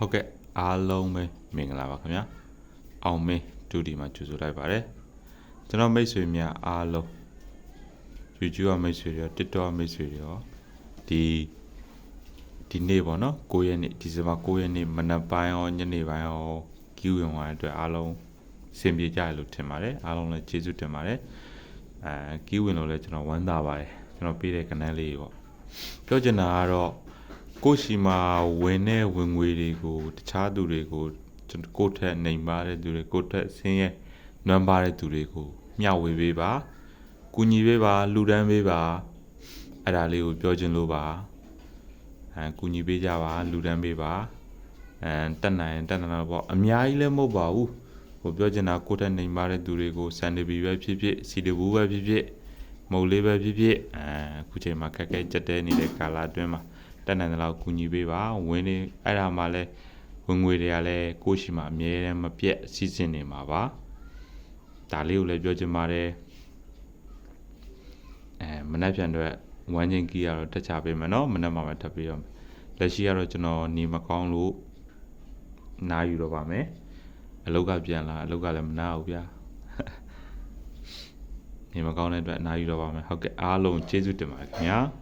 ဟုတ်ကဲ့အားလုံးပဲမင်္ဂလာပါခင်ဗျာအောင်မင်းဒုတိမှာကြိုဆိုလိုက်ပါတယ်ကျွန်တော်မိတ်ဆွေများအားလုံး YouTube မိတ်ဆွေတွေရော TikTok မိတ်ဆွေတွေရောဒီနေ့ပေါ့နော်9ရက်နေ့ဒီဇင်ဘာ9ရက်နေ့မနက်ပိုင်းရောညနေပိုင်းရောကီးဝင်သွားတဲ့အတွက်အားလုံးစင်ပြေကြရလို့ထင်ပါတယ်အားလုံးလည်းကျေးဇူးတင်ပါတယ်ကီးဝင်လို့လည်းကျွန်တော်ဝမ်းသာပါတယ်ကျွန်တော်ပေးတဲ့ကဏ္ဍလေးပေါ့ပြောချင်တာကတော့ကိုရှိမှာဝင်တဲ့ဝင်ငွေတွေကိုတခြားသူတွေကိုကိုထက်နိုင်ပါတဲ့သူတွေကိုထက်ဆင်းရဲနွမ်းပါတဲ့သူတွေကိုမျှဝေပေးပါကူညီပေးပါလှူဒန်းပေးပါအဲ့ဒါလေးကိုပြောချင်လို့ပါကူညီပေးကြပါလှူဒန်းပေးပါတက်နိုင်ပေါ့အများကြီးလည်းမဟုတ်ပါဘူးဟိုပြောချင်တာကိုထက်နိုင်ပါတဲ့သူတွေကိုစန်တဘီပဲဖြစ်ဖြစ်စီတဘူပဲဖြစ်ဖြစ်မုတ်လေးပဲဖြစ်ဖြစ်အခုချိန်မှာခက်ခဲကြက်တဲနေတဲ့ကာလအတွင်းမှာတက်နိုင်တဲ့လောက်ကူညီပေးပါဝင်နေအဲ့ဒါမှလည်းဝင်ငွေတွေကလည်းကိုရှိမှအမြဲတမ်းမပြတ်စီစဉ်နေမှာပါဒါလေးကိုလည်းပြောချင်ပါတယ်မနက်ဖြန်တော့ဝမ်းချင်းကြီးကတော့တက်ချပေးမယ်နော်မနက်မှာပဲထပ်ပြီးတော့လက်ရှိကတော့ကျွန်တော်နေမကောင်းလို့နားယူတော့ပါမယ်အလုပ်ကပြန်လာအလုပ်ကလည်းမနာဘူးဗျာနေမကောင်းတဲ့အတွက်နားယူတော့ပါမယ်ဟုတ်ကဲ့အားလုံးကျေးဇူးတင်ပါတယ်ခင်ဗျာ